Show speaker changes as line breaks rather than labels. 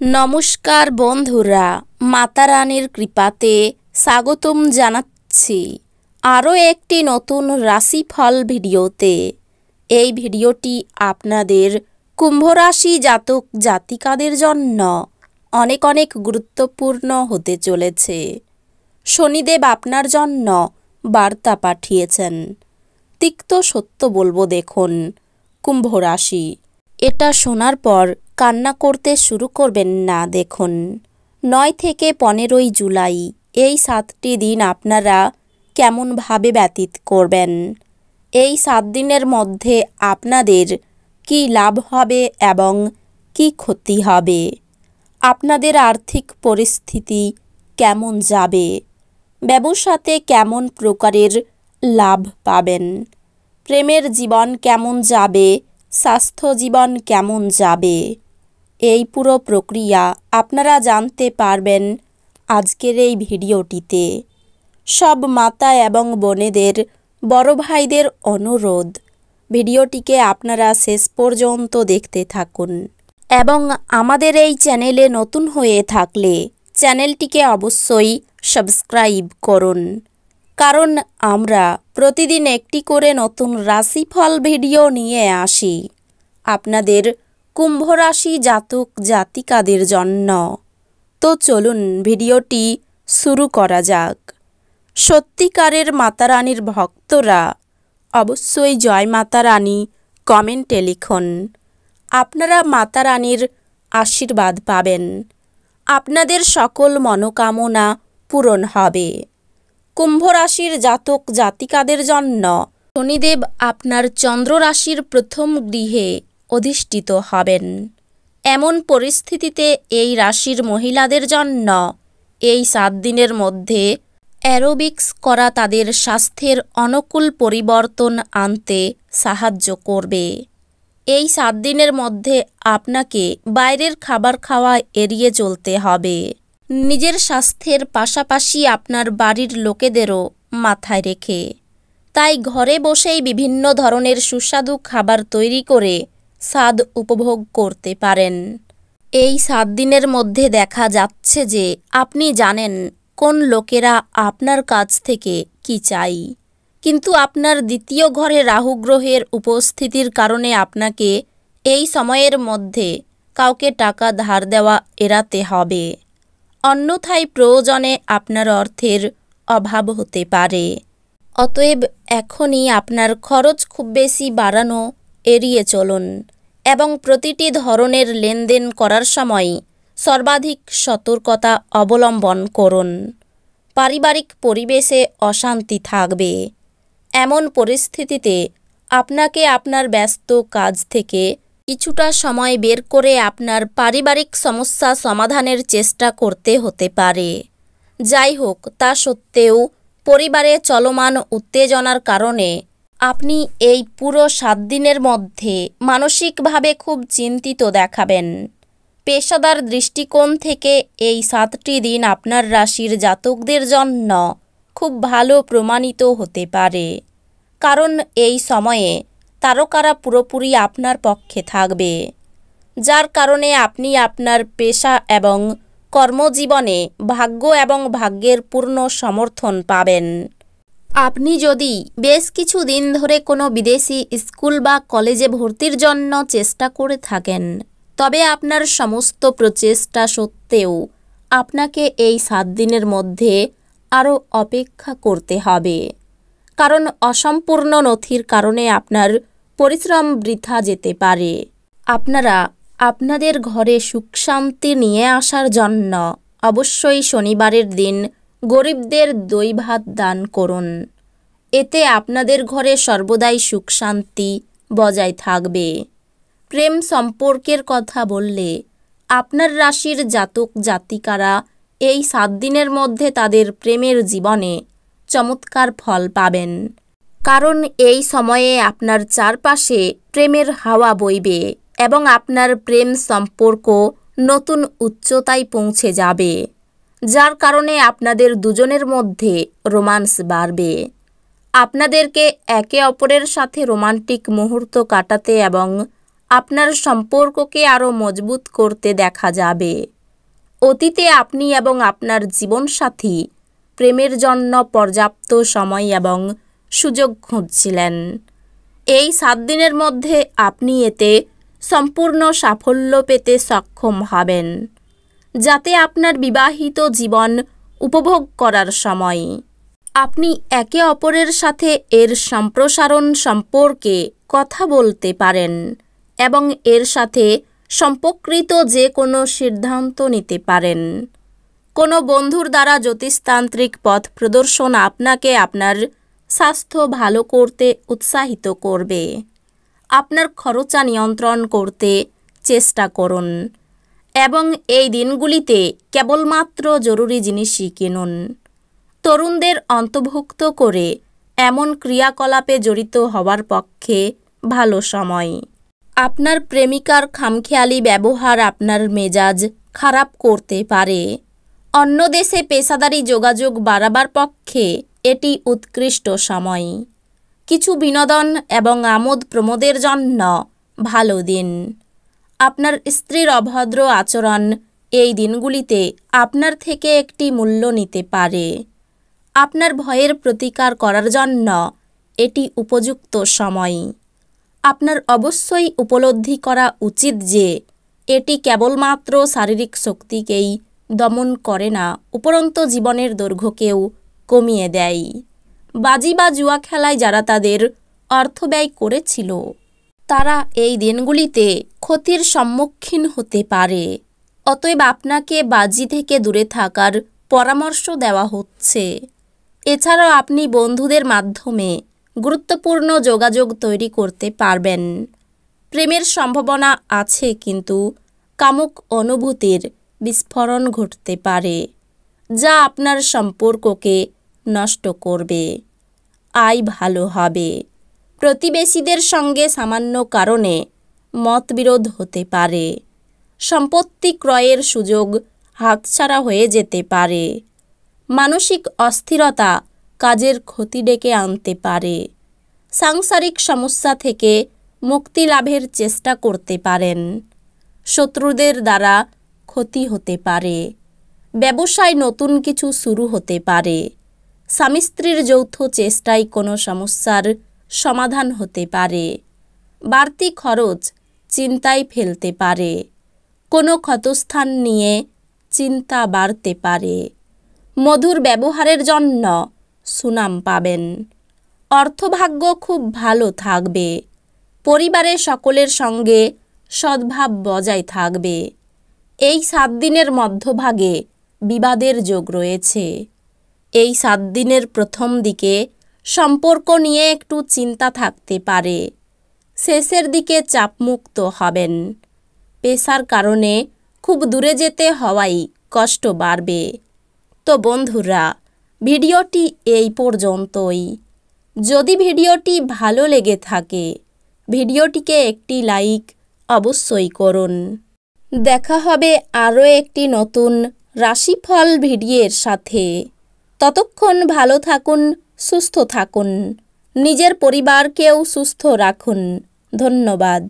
নমস্কার বন্ধুরা, মাতা রানীর কৃপাতে স্বাগতম জানাচ্ছি আরও একটি নতুন রাশিফল ভিডিওতে। এই ভিডিওটি আপনাদের কুম্ভ রাশি জাতক জাতিকাদের জন্য অনেক অনেক গুরুত্বপূর্ণ হতে চলেছে। শনিদেব আপনার জন্য বার্তা পাঠিয়েছেন। তিক্ত সত্য বলবো, দেখুন কুম্ভ রাশি, এটা শোনার পর কান্না করতে শুরু করবেন না। দেখুন 9 থেকে 15ই জুলাই এই 7টি দিন আপনারা কেমনভাবে ব্যতীত করবেন। এই 7 দিনের মধ্যে আপনাদের কি লাভ হবে এবং কি ক্ষতি হবে, আপনাদের আর্থিক পরিস্থিতি কেমন যাবে, ব্যবসাতে কেমন প্রকারের লাভ পাবেন, প্রেমের জীবন কেমন যাবে, স্বাস্থ্য জীবন কেমন যাবে, এই পুরো প্রক্রিয়া আপনারা জানতে পারবেন আজকের এই ভিডিওটিতে। সব মাতা এবং বোনেদের, বড় ভাইদের অনুরোধ, ভিডিওটিকে আপনারা শেষ পর্যন্ত দেখতে থাকুন এবং আমাদের এই চ্যানেলে নতুন হয়ে থাকলে চ্যানেলটিকে অবশ্যই সাবস্ক্রাইব করুন, কারণ আমরা প্রতিদিন একটি করে নতুন রাশিফল ভিডিও নিয়ে আসি আপনাদের কুম্ভ রাশি জাতক জাতিকাদের জন্য। তো চলুন ভিডিওটি শুরু করা যাক। সত্যিকারের মাতা রানীর ভক্তরা অবশ্যই জয় মাতা রানী কমেন্টে লিখুন। আপনারা মাতা রানীর আশীর্বাদ পাবেন, আপনাদের সকল মনোকামনা পূরণ হবে। কুম্ভ রাশির জাতক জাতিকাদের জন্য শনিদেব আপনার চন্দ্র রাশির প্রথম গৃহে অধিষ্ঠিত হবেন। এমন পরিস্থিতিতে এই রাশির মহিলাদের জন্য এই 7 দিনের মধ্যে অ্যারোবিক্স করা তাদের স্বাস্থ্যের অনুকূল পরিবর্তন আনতে সাহায্য করবে। এই 7 দিনের মধ্যে আপনাকে বাইরের খাবার খাওয়া এড়িয়ে চলতে হবে। নিজের স্বাস্থ্যের পাশাপাশি আপনার বাড়ির লোকেদেরও মাথায় রেখে, তাই ঘরে বসেই বিভিন্ন ধরনের সুস্বাদু খাবার তৈরি করে স্বাদ উপভোগ করতে পারেন। এই 7 দিনের মধ্যে দেখা যাচ্ছে যে আপনি জানেন কোন লোকেরা আপনার কাছ থেকে কি চাই, কিন্তু আপনার দ্বিতীয় ঘরে রাহু গ্রহের উপস্থিতির কারণে আপনাকে এই সময়ের মধ্যে কাউকে টাকা ধার দেওয়া এড়াতে হবে, অন্যথায় প্রয়োজনে আপনার অর্থের অভাব হতে পারে। অতএব এখনই আপনার খরচ খুব বেশি বাড়ানো এড়িয়ে চলুন এবং প্রতিটি ধরনের লেনদেন করার সময় সর্বাধিক সতর্কতা অবলম্বন করুন। পারিবারিক পরিবেশে অশান্তি থাকবে। এমন পরিস্থিতিতে আপনাকে আপনার ব্যস্ত কাজ থেকে কিছুটা সময় বের করে আপনার পারিবারিক সমস্যা সমাধানের চেষ্টা করতে হতে পারে। যাই হোক, তা সত্ত্বেও পরিবারে চলমান উত্তেজনার কারণে আপনি এই পুরো 7 দিনের মধ্যে মানসিকভাবে খুব চিন্তিত দেখাবেন। পেশাদার দৃষ্টিকোণ থেকে এই 7টি দিন আপনার রাশির জাতকদের জন্য খুব ভালো প্রমাণিত হতে পারে, কারণ এই সময়ে তারকারা পুরোপুরি আপনার পক্ষে থাকবে, যার কারণে আপনি আপনার পেশা এবং কর্মজীবনে ভাগ্য এবং ভাগ্যের পূর্ণ সমর্থন পাবেন। আপনি যদি বেশ কিছু দিন ধরে কোনো বিদেশি স্কুল বা কলেজে ভর্তির জন্য চেষ্টা করে থাকেন, তবে আপনার সমস্ত প্রচেষ্টা সত্ত্বেও আপনাকে এই 7 দিনের মধ্যে আরও অপেক্ষা করতে হবে, কারণ অসম্পূর্ণ নথির কারণে আপনার পরিশ্রম বৃথা যেতে পারে। আপনারা আপনাদের ঘরে সুখ শান্তি নিয়ে আসার জন্য অবশ্যই শনিবারের দিন গরিবদের দই ভাত দান করুন। এতে আপনাদের ঘরে সর্বদাই সুখ শান্তি বজায় থাকবে। প্রেম সম্পর্কের কথা বললে আপনার রাশির জাতক জাতিকারা এই 7 দিনের মধ্যে তাদের প্রেমের জীবনে চমৎকার ফল পাবেন, কারণ এই সময়ে আপনার চারপাশে প্রেমের হাওয়া বইবে এবং আপনার প্রেম সম্পর্ক নতুন উচ্চতায় পৌঁছে যাবে, যার কারণে আপনাদের দুজনের মধ্যে রোমান্স বাড়বে। আপনাদেরকে একে অপরের সাথে রোমান্টিক মুহূর্ত কাটাতে এবং আপনার সম্পর্ককে আরও মজবুত করতে দেখা যাবে। অতীতে আপনি এবং আপনার জীবনসাথী প্রেমের জন্য পর্যাপ্ত সময় এবং সুযোগ খুঁজছিলেন। এই 7 দিনের মধ্যে আপনি এতে সম্পূর্ণ সাফল্য পেতে সক্ষম হবেন, যাতে আপনার বিবাহিত জীবন উপভোগ করার সময় আপনি একে অপরের সাথে এর সম্প্রসারণ সম্পর্কে কথা বলতে পারেন এবং এর সাথে সম্পর্কিত যে কোনো সিদ্ধান্ত নিতে পারেন। কোনো বন্ধুর দ্বারা জ্যোতিষতান্ত্রিক পথ প্রদর্শন আপনাকে আপনার স্বাস্থ্য ভালো করতে উৎসাহিত করবে। আপনার খরচা নিয়ন্ত্রণ করতে চেষ্টা করুন এবং এই দিনগুলিতে কেবলমাত্র জরুরি জিনিসই কিনুন। তরুণদের অন্তর্ভুক্ত করে এমন ক্রিয়াকলাপে জড়িত হওয়ার পক্ষে ভালো সময়। আপনার প্রেমিকার খামখেয়ালি ব্যবহার আপনার মেজাজ খারাপ করতে পারে। অন্য দেশে পেশাদারি যোগাযোগ বাড়াবার পক্ষে এটি উৎকৃষ্ট সময়। কিছু বিনোদন এবং আমোদ প্রমোদের জন্য ভালো দিন। আপনার স্ত্রীর অভদ্র আচরণ এই দিনগুলিতে আপনার থেকে একটি মূল্য নিতে পারে। আপনার ভয়ের প্রতিকার করার জন্য এটি উপযুক্ত সময়। আপনার অবশ্যই উপলব্ধি করা উচিত যে এটি কেবলমাত্র শারীরিক শক্তিকেই দমন করে না, উপরন্তু জীবনের দৈর্ঘ্যকেও কমিয়ে দেয়। বাজি বা জুয়া খেলায় যারা তাদের অর্থ ব্যয় করেছিল, তারা এই দিনগুলিতে ক্ষতির সম্মুখীন হতে পারে। অতএব আপনাকে বাজি থেকে দূরে থাকার পরামর্শ দেওয়া হচ্ছে। এছাড়াও আপনি বন্ধুদের মাধ্যমে গুরুত্বপূর্ণ যোগাযোগ তৈরি করতে পারবেন। প্রেমের সম্ভাবনা আছে, কিন্তু কামুক অনুভূতির বিস্ফোরণ ঘটতে পারে, যা আপনার সম্পর্ককে নষ্ট করবে। আয় ভালো হবে। প্রতিবেশীদের সঙ্গে সামান্য কারণে মতবিরোধ হতে পারে। সম্পত্তি ক্রয়ের সুযোগ হাতছাড়া হয়ে যেতে পারে। মানসিক অস্থিরতা কাজের ক্ষতি ডেকে আনতে পারে। সাংসারিক সমস্যা থেকে মুক্তি লাভের চেষ্টা করতে পারেন। শত্রুদের দ্বারা ক্ষতি হতে পারে। ব্যবসায় নতুন কিছু শুরু হতে পারে। স্বামী স্ত্রীর যৌথ চেষ্টায় কোনো সমস্যার সমাধান হতে পারে। বাড়তি খরচ চিন্তায় ফেলতে পারে। কোনো ক্ষতস্থান নিয়ে চিন্তা বাড়তে পারে। মধুর ব্যবহারের জন্য সুনাম পাবেন। অর্থভাগ্য খুব ভালো থাকবে। পরিবারের সকলের সঙ্গে সদ্ভাব বজায় থাকবে। এই 7 দিনের মধ্যভাগে বিবাদের যোগ রয়েছে। এই 7 দিনের প্রথম দিকে সম্পর্ক নিয়ে একটু চিন্তা থাকতে পারে। শেষের দিকে চাপমুক্ত হবেন। পেশার কারণে খুব দূরে যেতে হওয়ায় কষ্ট বাড়বে। তো বন্ধুরা, ভিডিওটি এই পর্যন্তই। যদি ভিডিওটি ভালো লেগে থাকে, ভিডিওটিকে একটি লাইক অবশ্যই করুন। দেখা হবে আরও একটি নতুন রাশিফল ভিডিওর সাথে। ততক্ষণ ভালো থাকুন, সুস্থ থাকুন, নিজের পরিবারকেও সুস্থ রাখুন। ধন্যবাদ।